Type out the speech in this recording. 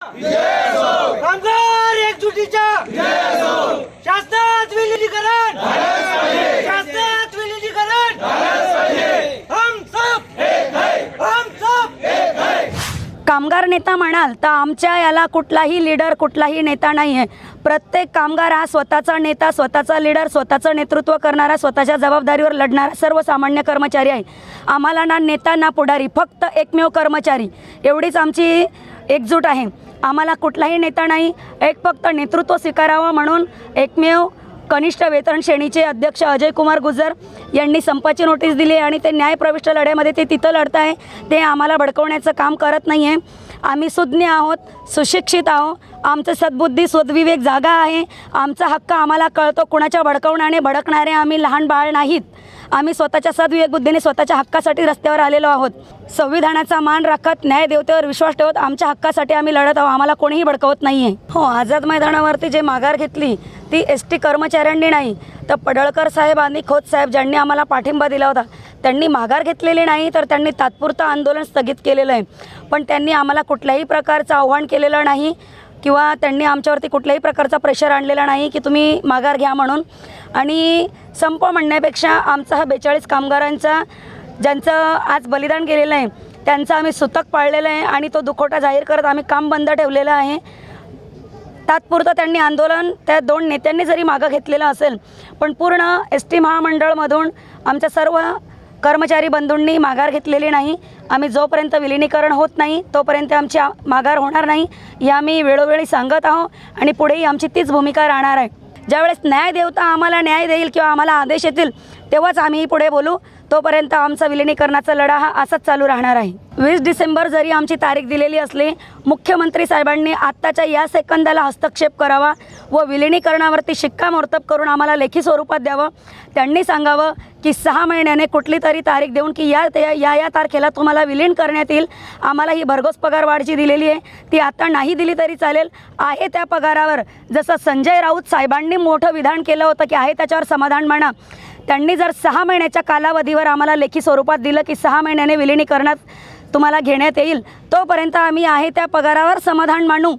कामगार एकजुटीच्या शासनात विलीनीकरण, शासनात विलीनीकरण, हम सब कामगार नेता म्हणाल तर आमच्या याला कुठलाही लीडर कुठलाही नेता नाही आहे। प्रत्येक कामगार हा स्वतःचा नेता, स्वतःचा लीडर, स्वतःचं नेतृत्व करणारा, स्वतःच्या जबाबदारीवर लढणारा सर्वसामान्य कर्मचारी आहे। आम्हाला ना नेता ना पुढारी, फक्त एकमेव कर्मचारी, एवढीच आमची एकजूट आहे। आम्हाला कुठलाही नेता नाही, एक फक्त नेतृत्व स्वीकारावं म्हणून एकमेव कनिष्ठ वेतन श्रेणीचे अध्यक्ष अजय कुमार गुजर यांनी संपाची नोटीस दिली आणि ते न्यायप्रविष्ट लढ्यामध्ये ते तिथं लढत आहे। ते आम्हाला भडकवण्याचं काम करत नाही आहे। आम्ही सुज्ञ आहोत, सुशिक्षित आहोत, आमचं सद्बुद्धी सद्विवेक जागा आहे, आमचा हक्क आम्हाला कळतो। कुणाच्या भडकवण्याने भडकणारे आम्ही लहान बाळ नाहीत। आम्ही स्वतःच्या सद्विवेक बुद्धीने स्वतःच्या हक्कासाठी रस्त्यावर आलेलो आहोत। संविधानाचा मान राखत, न्यायदेवतेवर विश्वास ठेवत आमच्या हक्कासाठी आम्ही लढत आहोत। आम्हाला कोणीही भडकवत नाही आहे। हो, आझाद मैदानावरती जे माघार घेतली ती एसटी कर्मचाऱ्यांनी नाही, तर पडळकर साहेब आणि खोत साहेब ज्यांनी आम्हाला पाठिंबा दिला होता त्यांनी माघार घेतलेली नाही, तर त्यांनी तात्पुरतं आंदोलन स्थगित केलेलं आहे। पण त्यांनी आम्हाला कुठल्याही प्रकारचं आव्हान केलेलं नाही किंवा त्यांनी आमच्यावरती कुठल्याही प्रकारचा प्रेशर आणलेला नाही की तुम्ही माघार घ्या म्हणून। आणि संप म्हणण्यापेक्षा आमचा हा 42 कामगारांचा ज्यांचं आज बलिदान केलेलं आहे त्यांचा आम्ही सुतक पाळलेलं आहे आणि तो दुखवटा जाहीर करत आम्ही काम बंद ठेवलेलं आहे। तात्पुरतं त्यांनी आंदोलन त्या दोन नेत्यांनी जरी मागं घेतलेलं असेल, पण पूर्ण एसटी महामंडळमधून आमच्या सर्व कर्मचारी बंधूंनी माघार घेतलेली नाही। आम्ही जोपर्यंत विलीनीकरण होत नाही तोपर्यंत आमची माघार होणार नाही, हे आम्ही वेळोवेळी सांगत आहोत आणि पुढेही आमची तीच भूमिका राहणार आहे। ज्यावेळेस न्यायदेवता आम्हाला न्याय देईल किंवा आम्हाला आदेश येतील तेव्हाच आम्ही पुढे बोलू, तोपर्यंत आमचा विलीनीकरणाचा लढा हा असाच चालू राहणार आहे। 20 डिसेंबर जरी आमची तारीख दिलेली असली, मुख्यमंत्री साहेबांनी आत्ताच्या या सेकंदाला हस्तक्षेप करावा व विलीनीकरणावरती शिक्कामोर्तब करून आम्हाला लेखी स्वरूपात द्यावं। त्यांनी सांगावं की 6 महिन्याने कुठली तरी तारीख देऊन की या तारखेला तुम्हाला विलीन करण्यात येईल। आम्हाला ही भरघोस पगार वाढ जी दिलेली आहे ती आता नाही दिली तरी चालेल, आहे त्या पगारावर, जसं संजय राऊत साहेबांनी मोठं विधान केलं होतं की आहे त्याच्यावर समाधान माना, त्यांनी जर 6 महिन्याच्या कालावधीवर आम्हाला लेखी स्वरूपात दिलं की 6 महिन्याने विलीनीकरणात तुम्हाला घेण्यात येईल, तोपर्यंत आम्ही आहे त्या पगारावर समाधान मानू।